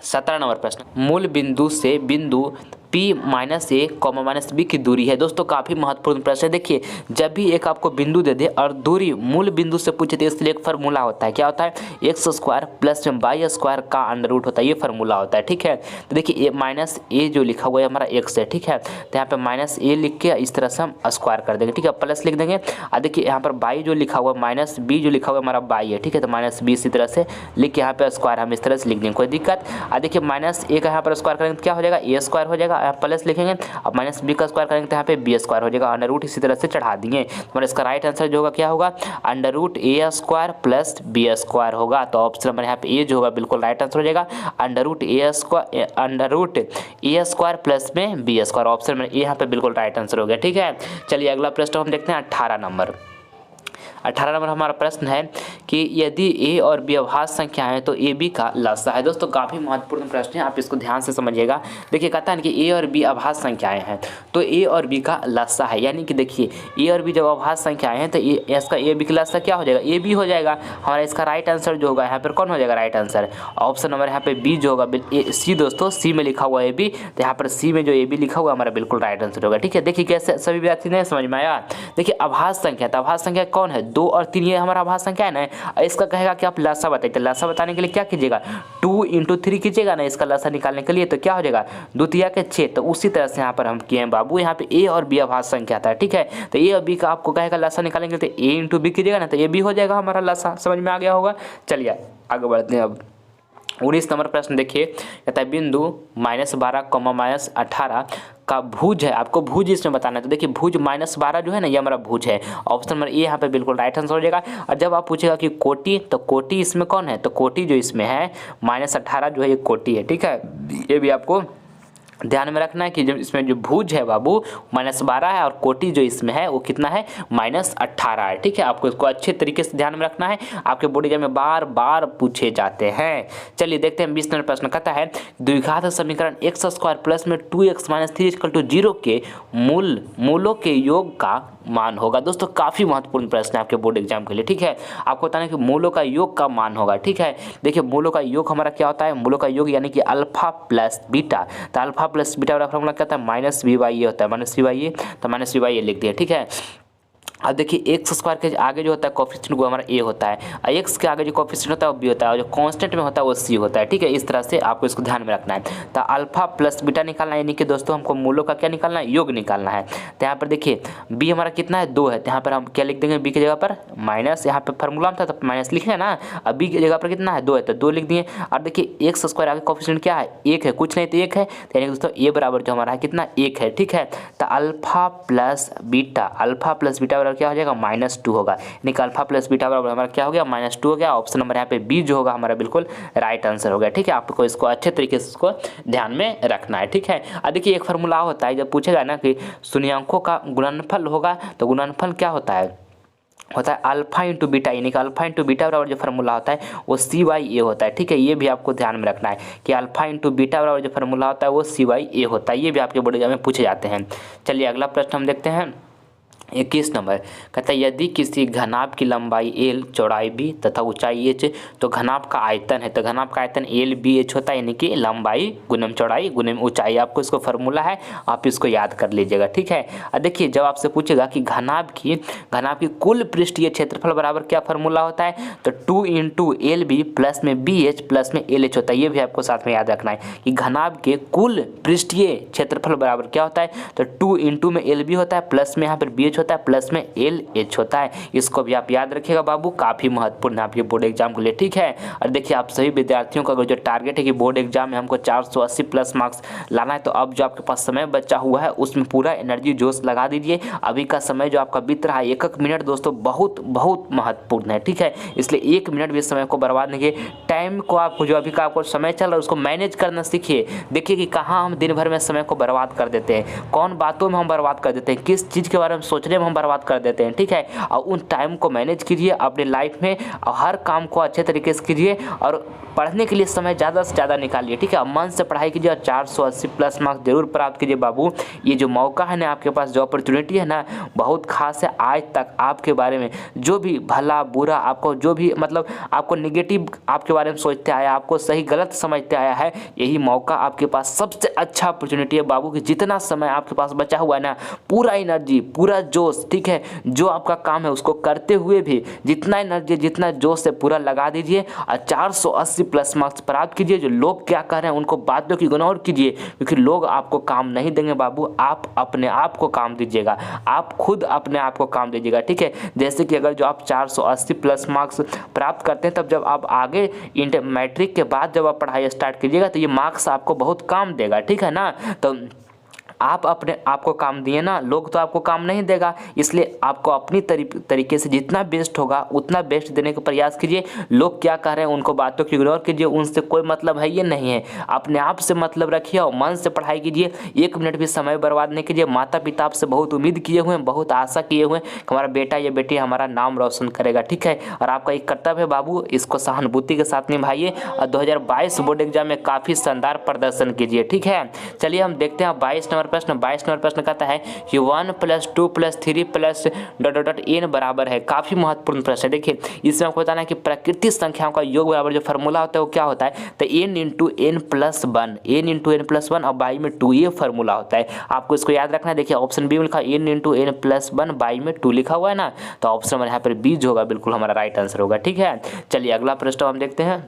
17 नंबर प्रश्न। मूल बिंदु से बिंदु P - A, -B की दूरी है। दोस्तों काफ़ी महत्वपूर्ण प्रश्न है। देखिए जब भी एक आपको बिंदु दे दे और दूरी मूल बिंदु से पूछे तो इसके लिए एक फार्मूला होता है, क्या होता है, x² + y² का अंडर रूट होता है, ये फार्मूला होता है, ठीक है। तो देखिए -a जो लिखा हुआ है हमारा x है, ठीक है। तो यहाँ पे -a लिख के इस तरह से हम स्क्वायर कर देंगे, ठीक है, प्लस लिख देंगे। और देखिए यहाँ पर y जो लिखा हुआ है -b जो लिखा हुआ है हमारा y है, ठीक है। तो -b इसी तरह से लिख के यहाँ पे स्क्वायर हम इस तरह से लिख देंगे, कोई दिक्कत। और देखिए -a का यहाँ पर स्क्वायर करेंगे तो क्या हो जाएगा, a² हो जाएगा, प्लस लिखेंगे। अब -b का स्क्वायर करेंगे तो यहाँ पे b² हो जाएगा, अंडर रूट इसी तरह से चढ़ा दिए। तो इसका राइट आंसर जो होगा क्या होगा, अंडर रूट a² + b² होगा। तो ऑप्शन नंबर यहाँ पे ए जो होगा बिल्कुल राइट आंसर हो जाएगा, अंडर रूट a² प्लस में b²। ऑप्शन नंबर ए यहाँ पे बिल्कुल राइट आंसर हो गया, ठीक है। चलिए अगला प्रश्न हम देखते हैं 18 नंबर। 18 नंबर हमारा प्रश्न है कि यदि a और b अभाज्य संख्या है तो ab का लसा है। दोस्तों काफ़ी महत्वपूर्ण प्रश्न है, आप इसको ध्यान से समझिएगा। देखिए कहता है कि a और b अभाज्य संख्याएं हैं तो a और b का लसा है, यानी कि देखिए a और b जब अभाज्य संख्याएं हैं तो इसका a b का लसा क्या हो जाएगा, ab हो जाएगा। हमारा इसका राइट आंसर जो होगा यहाँ पर कौन हो जाएगा राइट आंसर, ऑप्शन नंबर यहाँ पे बी जो होगा सी। दोस्तों सी में लिखा हुआ है ab, तो यहाँ पर सी में जो ab लिखा हुआ हमारा बिल्कुल राइट आंसर होगा, ठीक है। देखिए कैसे सभी विद्यार्थी नहीं समझ में आया। देखिए अभाज्य संख्या, तो अभाज्य संख्या कौन है, 2 और 3, ये हमारा अभाज्य संख्या है ना। इसका कहेगा कि आप लसा बताइए, तो लसा बताने के लिए क्या कीजिएगा, 2 × 3 कीजिएगा ना इसका लसा निकालने के लिए, तो क्या हो जाएगा 2 × 3 = 6। तो उसी तरह से यहाँ पर हम किए हैं बाबू, यहाँ पे a और b अभाज्य संख्या था, ठीक है। तो a और b का आपको कहेगा लसा निकालने के लिए, तो a × b कीजिएगा ना, तो a b हो जाएगा हमारा लसा, समझ में आ गया होगा। चलिए आगे बढ़ते हैं अब 19 नंबर प्रश्न देखिए, कहता है बिंदु -12, -18 का भुज है, आपको भुज इसमें बताना है। तो देखिए भुज -12 जो है ना, ये हमारा भुज है। ऑप्शन नंबर ए यहाँ पे बिल्कुल राइट आंसर हो जाएगा। और जब आप पूछेगा कि कोटि, तो कोटि इसमें कौन है, तो कोटि जो इसमें है -18 जो है ये कोटि है, ठीक है। ये भी आपको ध्यान में रखना है कि जब इसमें जो भुज है बाबू -12 है और कोटि जो इसमें है वो कितना है, -18 है, ठीक है। आपको इसको अच्छे तरीके से ध्यान में रखना है, आपके बोर्ड एग्जाम में बार बार पूछे जाते हैं। चलिए देखते हैं 20 नंबर प्रश्न, कहता है द्विघात समीकरण x² प्लस में 2x - 3 = 0 के मूलों के योग का मान होगा। दोस्तों काफ़ी महत्वपूर्ण प्रश्न है आपके बोर्ड एग्जाम के लिए, ठीक है। आपको बताना है कि मूलों का योग का मान होगा, ठीक है। देखिए मूलों का योग हमारा क्या होता है, मूलों का योग यानी कि अल्फा प्लस बीटा। तो अल्फा प्लस बीटा वाला फॉर्मूला क्या होता है, -b/a होता है, -b/a, तो -b/a लिख दिया, ठीक है। अब देखिए x² के आगे जो होता है कोफिशिएंट वो हमारा a होता है, और x के आगे जो कोफिशिएंट होता है वो b होता है, और जो कांस्टेंट में होता है वो c होता है, ठीक है। इस तरह से आपको इसको ध्यान में रखना है। तो अल्फा प्लस बीटा निकालना है, यानी कि दोस्तों हमको मूलों का क्या निकालना है, योग निकालना है। तो यहाँ पर देखिए b हमारा कितना है, 2 है, तो यहाँ पर हम क्या लिख देंगे, b की जगह पर माइनस, यहाँ पर फार्मूला था तो माइनस लिखे ना, अब b की जगह पर कितना है, 2 है, तो 2 लिख दिए। और देखिए x² आगे कोफिशिएंट क्या है, 1 है, कुछ नहीं तो 1 है, तो यानी दोस्तों a बराबर जो हमारा है कितना, 1 है, ठीक है। तो अल्फा प्लस बीटा बराबर क्या हो जाएगा, -2 होगा, यानी कि अल्फा प्लस बीटा बराबर हमारा क्या हो गया, -2 हो गया। ऑप्शन नंबर यहाँ पे बी जो होगा हमारा बिल्कुल राइट आंसर हो गया, ठीक है। आपको इसको अच्छे तरीके से इसको ध्यान में रखना है, ठीक है। अब देखिए एक फार्मूला होता है, जब पूछेगा ना कि शून्यांकों का गुणनफल होगा, तो गुणनफल क्या होता है अल्फा इंटू बीटा, यानी कि अल्फा इंटू बीटा बराबर जो फार्मूला होता है वो c/a होता है, ठीक है। ये भी आपको ध्यान में रखना है कि अल्फा इंटू बीटा बराबर जो फार्मूला होता है वो c/a होता है। ये भी आपके बोर्ड एग्जाम में पूछे जाते हैं। चलिए अगला प्रश्न हम देखते हैं 21 नंबर, कहता है यदि किसी घनाभ की लंबाई l, चौड़ाई b तथा ऊंचाई h, तो घनाभ का आयतन है, तो घनाभ का आयतन l/b/h होता है, यानी कि लंबाई गुणम चौड़ाई गुणम ऊंचाई। आपको इसको फार्मूला है, आप इसको याद कर लीजिएगा, ठीक है। और देखिए जब आपसे पूछेगा कि घनाभ की कुल पृष्ठीय क्षेत्रफल बराबर क्या फार्मूला होता है, तो 2 × LB प्लस में BH प्लस में LH होता है। ये भी आपको साथ में याद रखना है कि घनाभ के कुल पृष्ठीय क्षेत्रफल बराबर क्या होता है, तो 2 × में LB होता है, प्लस में यहाँ पर BH होता है, प्लस में LH होता है। इसको भी आप याद रखिएगा बाबू, काफ़ी महत्वपूर्ण है आपके बोर्ड एग्जाम के लिए, ठीक है। और देखिए आप सभी विद्यार्थियों का जो टारगेट है कि बोर्ड एग्जाम में हमको 480 प्लस मार्क्स लाना है, तो अब जो आपके पास समय बचा हुआ है उसमें पूरा एनर्जी जोश लगा दीजिए। अभी का समय जो आपका बीत रहा है, एक मिनट दोस्तों बहुत बहुत महत्वपूर्ण है, ठीक है। इसलिए 1 मिनट भी समय को बर्बाद नहीं कीजिए। टाइम को आपको जो अभी का आपको समय चल रहा है उसको मैनेज करना सीखिए। देखिए कि कहाँ हम दिन भर में समय को बर्बाद कर देते हैं, कौन बातों में हम बर्बाद कर देते हैं, किस चीज़ के बारे में सोचने में हम बर्बाद कर देते हैं, ठीक है। और उन टाइम को मैनेज कीजिए अपने लाइफ में, और हर काम को अच्छे तरीके से कीजिए, और पढ़ने के लिए समय ज़्यादा से ज़्यादा निकालिए, ठीक है। मन से पढ़ाई कीजिए और 480 प्लस मार्क्स जरूर प्राप्त कीजिए बाबू। ये जो मौका है ना आपके पास, जो अपॉर्चुनिटी है ना, बहुत खास है। आज तक आपके बारे में जो भी भला बुरा, आपको जो भी मतलब आपको निगेटिव आपके बारे में सोचते आया, आपको सही गलत समझते आया है, यही मौका आपके पास सबसे अच्छा अपॉर्चुनिटी है बाबू कि जितना समय आपके पास बचा हुआ है ना, पूरा एनर्जी पूरा जोश, ठीक है, जो आपका काम है उसको करते हुए भी जितना एनर्जी जितना जोश से पूरा लगा दीजिए और 480 प्लस मार्क्स प्राप्त कीजिए। जो लोग क्या कर रहे हैं उनको बातों की इग्नोर कीजिए, क्योंकि लोग आपको काम नहीं देंगे बाबू, आप अपने आप को काम दीजिएगा, आप खुद अपने आप को काम दीजिएगा, ठीक है। जैसे कि अगर जो आप 480 प्लस मार्क्स प्राप्त करते हैं, तब जब आप आगे इंटर मैट्रिक के बाद जब आप पढ़ाई स्टार्ट कीजिएगा तो ये मार्क्स आपको बहुत काम देगा, ठीक है ना। तो आप अपने आप को काम दिए ना, लोग तो आपको काम नहीं देगा। इसलिए आपको अपनी तरीके से जितना बेस्ट होगा उतना बेस्ट देने का प्रयास कीजिए। लोग क्या कह रहे हैं उनको बातों को इग्नोर कीजिए, उनसे कोई मतलब है ये नहीं है। अपने आप से मतलब रखिए और मन से पढ़ाई कीजिए, 1 मिनट भी समय बर्बाद नहीं कीजिए। माता पिता आपसे बहुत उम्मीद किए हुए हैं, बहुत आशा किए हुए हैं कि हमारा बेटा या बेटी हमारा नाम रोशन करेगा, ठीक है। और आपका एक कर्तव्य है बाबू, इसको सहानुभूति के साथ निभाइए और 2022 बोर्ड एग्जाम में काफ़ी शानदार प्रदर्शन कीजिए, ठीक है। चलिए हम देखते हैं 22 नंबर प्रश्न कहता है कि 1 + 2 + 3 + ... n बराबर है। काफ़ी महत्वपूर्ण प्रश्न है। देखिए इसमें आपको बताना है कि प्राकृतिक संख्याओं का योग बराबर जो फार्मूला होता है वो क्या होता है, तो n × n + 1, n × n + 1 और बाई में 2, ये फार्मूला होता है। आपको इसको याद रखना है। देखिए ऑप्शन बी में लिखा n × n + 1 बाई में 2 लिखा हुआ है ना, तो ऑप्शन नंबर यहाँ पर बी जो होगा बिल्कुल हमारा राइट आंसर होगा, ठीक है। चलिए अगला प्रश्न हम देखते हैं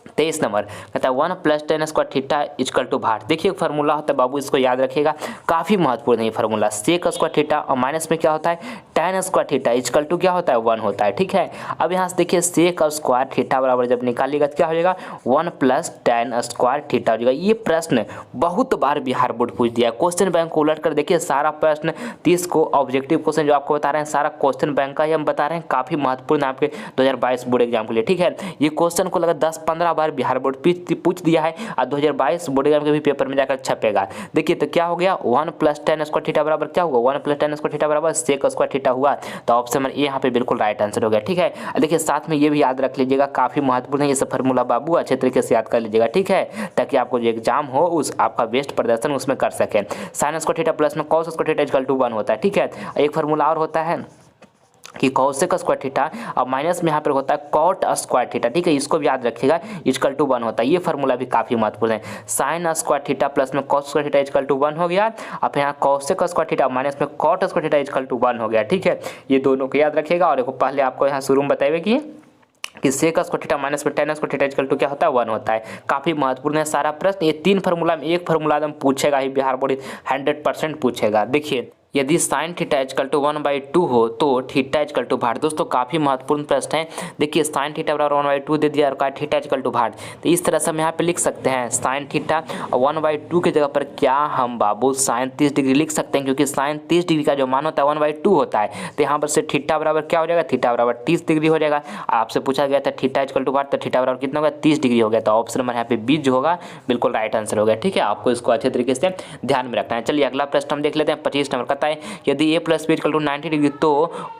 23 नंबर कहता है 1 + tan square theta equal to भाट। देखिए फार्मूला होता है बाबू, इसको याद रखिएगा, काफ़ी महत्वपूर्ण है ये फार्मूला। सेक स्क्वायर थीटा और माइनस में क्या होता है tan square theta equal to क्या होता है 1 होता है। ठीक है, अब यहाँ से देखिए सेक स्क्वायर थीटा बराबर जब निकालिएगा तो क्या हो जाएगा 1 + tan स्क्वायर थीटा हो जाएगा। ये प्रश्न बहुत बार बिहार बोर्ड पूछ दिया है। क्वेश्चन बैंक को उलट कर देखिए, सारा प्रश्न 30 को ऑब्जेक्टिव क्वेश्चन जो आपको बता रहे हैं सारा क्वेश्चन बैंक का ही हम बता रहे हैं, काफ़ी महत्वपूर्ण है आपके 2022 बोर्ड एग्जाम के लिए। ठीक है, ये क्वेश्चन को लगा 10-15 बार बिहार बोर्ड पूछ दिया है और 2022 बोर्ड एग्जाम के भी पेपर में जाकर छपेगा। देखिए तो क्या हो गया 1 + tan स्क्वायर थीटा बराबर क्या होगा 1 + tan स्क्वायर थीटा बराबर सेक स्क्वायर थीटा हुआ। तो ऑप्शन नंबर ए यहाँ पे बिल्कुल राइट आंसर हो गया। ठीक है, देखिए साथ में ये भी याद रख लीजिएगा, काफ़ी महत्वपूर्ण है ये सब फार्मूला बाबू, अच्छे तरीके से याद कर लीजिएगा। ठीक है, ताकि आपको जो एग्जाम हो उस आपका बेस्ट प्रदर्शन उसमें कर सके। साइन स्क्वायर थीटा प्लस में cos square theta equal to 1 होता है। ठीक है, एक फार्मूला और होता है कि कॉसेक स्क्वायर थीटा और माइनस में यहाँ पर होता है कॉट स्क्वायर थीटा। ठीक है, इसको भी याद रखिएगा, इक्वल टू 1 होता है। ये फार्मूला भी काफ़ी महत्वपूर्ण है। साइन स्क्वायर थीटा प्लस में cos square theta equal to 1 हो गया। अब यहाँ कॉसेक स्क्वायर थीटा माइनस में cot square theta equal to 1 हो गया। ठीक है, ये दोनों को याद रखिएगा। और देखो पहले आपको यहाँ शुरू में बताइए कि सेक स्क्वायर थीटा माइनस में tan square theta equal to क्या होता है 1 होता है। काफ़ी महत्वपूर्ण है सारा प्रश्न। ये 3 फार्मूला में एक फार्मूला एकदम पूछेगा ही, बिहार बोर्ड 100% पूछेगा। देखिए यदि साइन थीटा इक्वल टू 1/2 हो तो थीटा इक्वल टू भाट। दोस्तों काफ़ी महत्वपूर्ण प्रश्न है। देखिए साइन थीटा बराबर 1/2 दे दिया और कहा थीटा इक्वल टू भाट, तो इस तरह से हम यहाँ पे लिख सकते हैं साइन थीटा और 1/2 की जगह पर क्या हम बाबू साइन 30 डिग्री लिख सकते हैं, क्योंकि साइन 30 डिग्री का जो मान होता है 1/2 होता है। तो यहाँ पर से थीटा बराबर क्या हो जाएगा, थीटा बराबर 30 डिग्री हो जाएगा। आपसे पूछा गया था थीटा इक्वल टू भाट, तो थीटा बराबर कितना होगा 30 डिग्री हो गया। तो ऑप्शन नंबर यहाँ पे बी जो होगा बिल्कुल राइट आंसर हो गया। ठीक है, आपको इसको अच्छे तरीके से ध्यान में रखना है। चलिए अगला प्रश्न हम देख लेते हैं। 25 नंबर कहता है यदि a + b = 90 डिग्री तो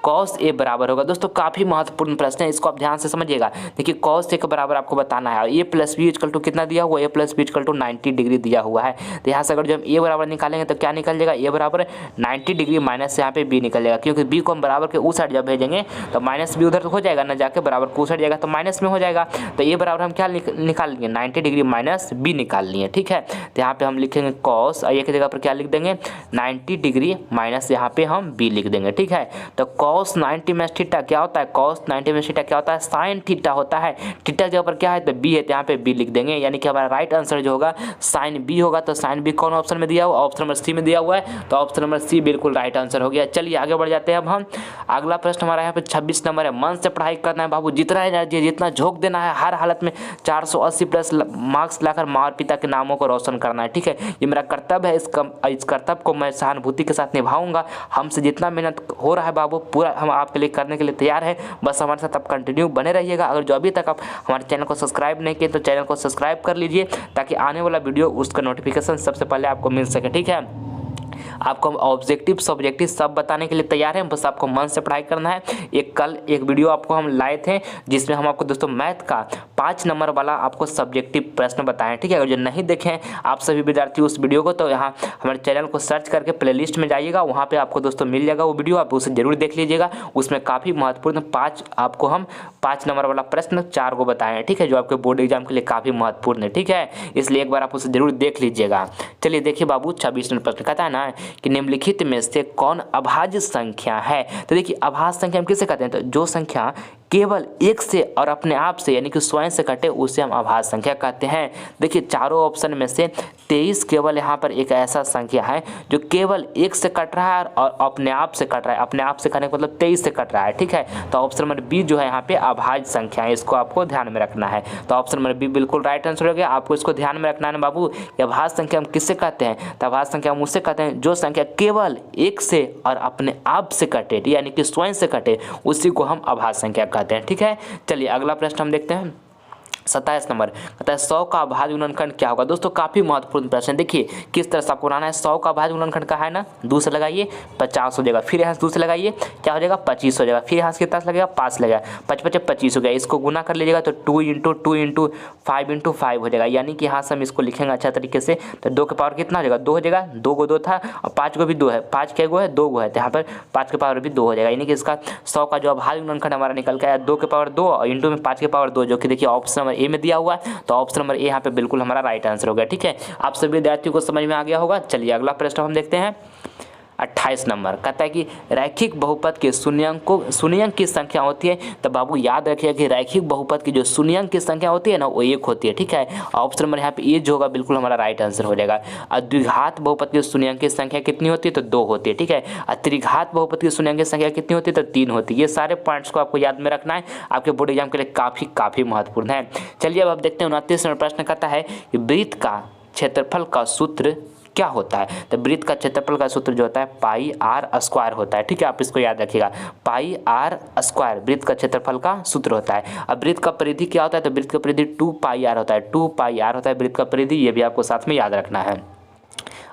cos a बराबर होगा। दोस्तों काफ़ी महत्वपूर्ण प्रश्न है, इसको आप ध्यान से समझिएगा। देखिए cos a के बराबर आपको बताना है, a + b = कितना दिया हुआ, a + b = 90 डिग्री दिया हुआ है। तो यहाँ से अगर जब a बराबर निकालेंगे तो क्या निकल जाएगा, a बराबर 90 डिग्री माइनस से यहाँ पे b निकल जाएगा, क्योंकि b को हम बराबर के उस साइड जब भेजेंगे तो माइनस b उधर तो हो जाएगा ना, जाके बराबर को उस साइड जाएगा तो माइनस में हो जाएगा। तो a बराबर हम क्या निकाल लेंगे 90 डिग्री माइनस b निकाल लिए। ठीक है, तो यहाँ पे हम लिखेंगे cos और a की जगह पर क्या लिख देंगे 90 डिग्री माइनस यहाँ पे हम b लिख देंगे। ठीक है, तो cos 90 में थीटा क्या होता है, cos 90 में थीटा क्या होता है sin थीटा होता है। थीटा के ऊपर क्या है तो b है, तो यहाँ पे b लिख देंगे, यानी कि हमारा राइट आंसर जो होगा sin b होगा। तो sin b कौन ऑप्शन में दिया हुआ, ऑप्शन नंबर सी में दिया हुआ है, तो ऑप्शन नंबर सी बिल्कुल राइट आंसर हो गया। चलिए आगे बढ़ जाते हैं अब हम। अगला प्रश्न हमारा यहाँ पे 26 नंबर है। मन से पढ़ाई करना है बाबू, जितना एनर्जी जितना झोंक देना है, हर हालत में 480+ मार्क्स लाकर माता पिता के नामों को रोशन करना है। ठीक है, ये मेरा कर्तव्य है, इस कर्तव्य को मैं सहानुभूति के साथ निभाऊंगा। हमसे जितना मेहनत हो रहा है बाबू पूरा हम आपके लिए करने के लिए तैयार है। बस हमारे साथ आप कंटिन्यू बने रहिएगा। अगर जो अभी तक आप हमारे चैनल को सब्सक्राइब नहीं किए तो चैनल को सब्सक्राइब कर लीजिए, ताकि आने वाला वीडियो उसका नोटिफिकेशन सबसे पहले आपको मिल सके। ठीक है, आपको हम ऑब्जेक्टिव सब्जेक्टिव सब बताने के लिए तैयार हैं, बस आपको मन से पढ़ाई करना है। कल एक वीडियो आपको हम लाए थे जिसमें हम आपको दोस्तों मैथ का 5 नंबर वाला आपको सब्जेक्टिव प्रश्न बताएं। ठीक है, अगर जो नहीं देखें आप सभी विद्यार्थी उस वीडियो को, तो यहाँ हमारे चैनल को सर्च करके प्लेलिस्ट में जाइएगा, वहाँ पे आपको दोस्तों मिल जाएगा वो वीडियो, आप उसे जरूर देख लीजिएगा। उसमें काफ़ी महत्वपूर्ण 5 नंबर वाला प्रश्न 4 को बताए हैं। ठीक है, जो आपके बोर्ड एग्जाम के लिए काफ़ी महत्वपूर्ण है। ठीक है, इसलिए एक बार आप उसे जरूर देख लीजिएगा। चलिए देखिए बाबू 26 नंबर प्रश्न कहता है ना कि निम्नलिखित में से कौन अभाज्य संख्या है। तो देखिए अभाज्य संख्या हम किसे कहते हैं, तो जो संख्या केवल एक से और अपने आप से यानी कि स्वयं से कटे उसे हम अभाज्य संख्या कहते हैं। देखिए चारों ऑप्शन में से 23 केवल यहाँ पर एक ऐसा संख्या है जो केवल एक से कट रहा है और अपने आप से कट रहा है। अपने आप से कटने का मतलब 23 से कट रहा है। ठीक है, तो ऑप्शन नंबर बी जो है यहाँ पे अभाज्य संख्या है, इसको आपको ध्यान में रखना है। तो ऑप्शन नंबर बी बिल्कुल राइट आंसर हो गया। आपको इसको ध्यान में रखना है ना बाबू, कि अभाज्य संख्या हम किससे कहते हैं, तो अभाज्य संख्या हम उससे कहते हैं जो संख्या केवल एक से और अपने आप से कटे यानी कि स्वयं से कटे, उसी को हम अभाज्य संख्या कहते हैं। ठीक है, चलिए अगला प्रश्न हम देखते हैं। 27 नंबर कहता है 100 का अभाज्य गुणनखंड क्या होगा। दोस्तों काफ़ी महत्वपूर्ण प्रश्न है। देखिए किस तरह से आपको बनाना है। 100 का अभाज्य गुणनखंड का है ना, 2 से लगाइए 50 हो जाएगा, फिर यहाँ से 2 से लगाइए क्या हो जाएगा 25 हो जाएगा, फिर यहाँ से कितना लगेगा 5 लगेगा, 5 × 25 हो गया। इसको गुना कर लीजिएगा तो 2 × 2 × 5 × 5 हो जाएगा, यानी कि यहाँ से हम इसको लिखेंगे अच्छा तरीके से। तो 2 के पावर कितना हो जाएगा 2 हो जाएगा, 2 को 2 था और 5 को भी 2 है, 5 के गो है 2 गो है, तो यहाँ पर 5 के पावर भी 2 हो जाएगा, यानी कि इसका 100 का जो अभाज्य गुणनखंड हमारा निकल के आया 2 के पावर 2 और इंटू में 5 के पावर 2, जो कि देखिए ऑप्शन नंबर ए में दिया हुआ है। तो ऑप्शन नंबर ए यहाँ पे बिल्कुल हमारा राइट आंसर हो गया। ठीक है, आप सभी विद्यार्थियों को समझ में आ गया होगा। चलिए अगला प्रश्न हम देखते हैं। 28 नंबर कहता है कि रैखिक बहुपद के शून्यंक की संख्या होती है, तो बाबू याद रखिएगा कि रैखिक बहुपद की जो शून्यंक की संख्या होती है ना वो 1 होती है। ठीक है, ऑप्शन नंबर यहाँ पे ये जो होगा बिल्कुल हमारा राइट आंसर हो जाएगा। और द्विघात बहुपद की शून्यंक की संख्या कितनी होती है, तो 2 होती है। ठीक है, और त्रिघात बहुपद की शून्यंक की संख्या कितनी होती है, तो 3 होती है। ये सारे पॉइंट्स को आपको याद में रखना है, आपके बोर्ड एग्जाम के लिए काफ़ी महत्वपूर्ण है। चलिए अब आप देखते हैं 29 नंबर प्रश्न कहता है कि वृत्त का क्षेत्रफल का सूत्र क्या होता है। तो वृत्त का क्षेत्रफल का सूत्र जो होता है पाई आर स्क्वायर होता है। ठीक है, आप इसको याद रखिएगा, पाई आर स्क्वायर वृत्त का क्षेत्रफल का सूत्र होता है। अब वृत्त का परिधि क्या होता है, तो वृत्त का परिधि 2 पाई आर होता है। 2 पाई आर होता है वृत्त का परिधि, ये भी आपको साथ में याद रखना है।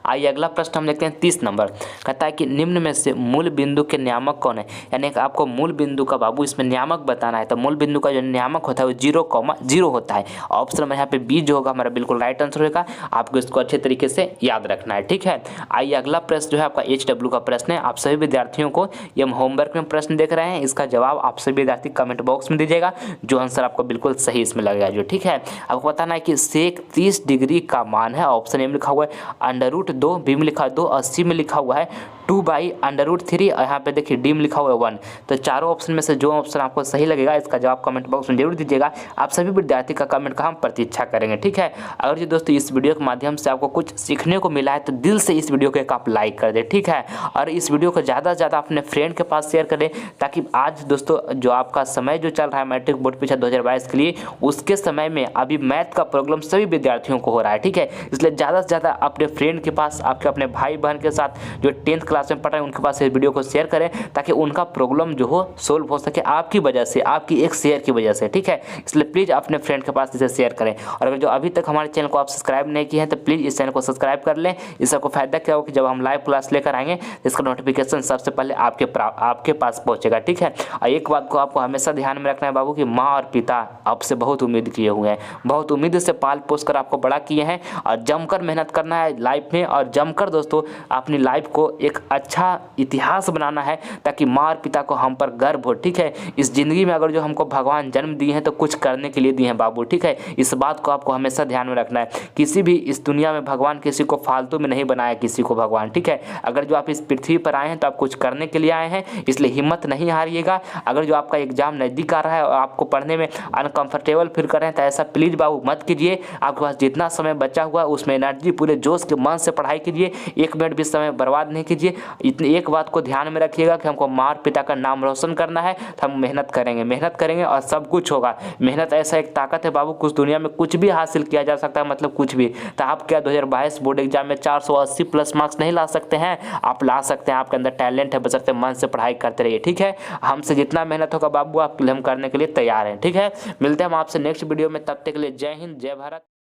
आइए अगला प्रश्न हम देखते हैं 30 नंबर कहता है कि निम्न में से मूल बिंदु के नियामक कौन है। यानी कि आपको मूल बिंदु का बाबू इसमें नियामक बताना है। तो मूल बिंदु का जो नियामक होता है वो 0,0 होता है। ऑप्शन में यहाँ पे बी जो होगा हमारा बिल्कुल राइट आंसर होगा, आपको इसको अच्छे तरीके से याद रखना है। ठीक है, आइए अगला प्रश्न जो है आपका HW का प्रश्न है। आप सभी विद्यार्थियों को ये हम होमवर्क में प्रश्न देख रहे हैं, इसका जवाब आप सभी विद्यार्थी कमेंट बॉक्स में दीजिएगा, जो आंसर आपको बिल्कुल सही इसमें लगेगा जो। ठीक है, आपको बताना है कि सेक 30 डिग्री का मान है। ऑप्शन ए में लिखा हुआ है √2, बी में लिखा है 2 और सी में लिखा हुआ है 2/√3 और यहाँ पे देखिए डी में लिखा हुआ है 1। तो चारों ऑप्शन में से जो ऑप्शन आपको सही लगेगा इसका जवाब कमेंट बॉक्स में जरूर दीजिएगा। आप सभी विद्यार्थी का कमेंट का हम प्रतीक्षा करेंगे। ठीक है, अगर जी दोस्तों इस वीडियो के माध्यम से आपको कुछ सीखने को मिला है तो दिल से इस वीडियो को एक आप लाइक कर दें। ठीक है, और इस वीडियो को ज़्यादा से ज़्यादा अपने फ्रेंड के पास शेयर करें, ताकि आज दोस्तों जो आपका समय जो चल रहा है मैट्रिक बोर्ड परीक्षा 2022 के लिए, उसके समय में अभी मैथ का प्रॉब्लम सभी विद्यार्थियों को हो रहा है। ठीक है, इसलिए ज़्यादा से ज़्यादा अपने फ्रेंड के पास, आपके अपने भाई बहन के साथ जो 10th क्लास में पढ़ रहे हैं उनके पास इस वीडियो को शेयर करें, ताकि उनका प्रॉब्लम जो हो सोल्व हो सके आपकी वजह से, आपकी एक शेयर की वजह से। ठीक है, इसलिए प्लीज़ अपने फ्रेंड के पास इसे शेयर करें। और अगर जो अभी तक हमारे चैनल को आप सब्सक्राइब नहीं किए हैं तो प्लीज़ इस चैनल को सब्सक्राइब कर लें। इससे आपको फायदा क्या होगा कि जब हम लाइव क्लास लेकर आएंगे तो इसका नोटिफिकेशन सबसे पहले आपके पास पहुँचेगा। ठीक है, और एक बात को आपको हमेशा ध्यान में रखना है बाबू कि माँ और पिता आपसे बहुत उम्मीद किए हुए हैं, बहुत उम्मीद से पाल पोस कर आपको बड़ा किए हैं, और जमकर मेहनत करना है लाइफ में, और जमकर दोस्तों अपनी लाइफ को एक अच्छा इतिहास बनाना है, ताकि माँ और पिता को हम पर गर्व हो। ठीक है, इस ज़िंदगी में अगर जो हमको भगवान जन्म दिए हैं तो कुछ करने के लिए दिए हैं बाबू। ठीक है, इस बात को आपको हमेशा ध्यान में रखना है। किसी भी इस दुनिया में भगवान किसी को फालतू में नहीं बनाया, किसी को भगवान। ठीक है, अगर जो आप इस पृथ्वी पर आए हैं तो आप कुछ करने के लिए आए हैं, इसलिए हिम्मत नहीं हारिएगा। अगर जो आपका एग्जाम नज़दीक आ रहा है और आपको पढ़ने में अनकंफर्टेबल फील कर रहे हैं तो ऐसा प्लीज़ बाबू मत कीजिए। आपके पास जितना समय बचा हुआ है उसमें एनर्जी पूरे जोश के मन से पढ़ाई कीजिए, 1 मिनट भी समय बर्बाद नहीं कीजिए। इतनी एक बात को ध्यान में रखिएगा कि हमको माँ पिता का नाम रोशन करना है, तो हम मेहनत करेंगे और सब कुछ होगा। मेहनत ऐसा एक ताकत है बाबू, कुछ दुनिया में कुछ भी हासिल किया जा सकता है, मतलब कुछ भी। तो आप क्या 2022 बोर्ड एग्जाम में 480 प्लस मार्क्स नहीं ला सकते हैं? आप ला सकते हैं, आपके अंदर टैलेंट है, बस मन से पढ़ाई करते रहिए। ठीक है, हमसे जितना मेहनत होगा बाबू आपके लिए हम करने के लिए तैयार हैं। ठीक है, मिलते हैं हम आपसे नेक्स्ट वीडियो में, तब तक के लिए जय हिंद जय भारत।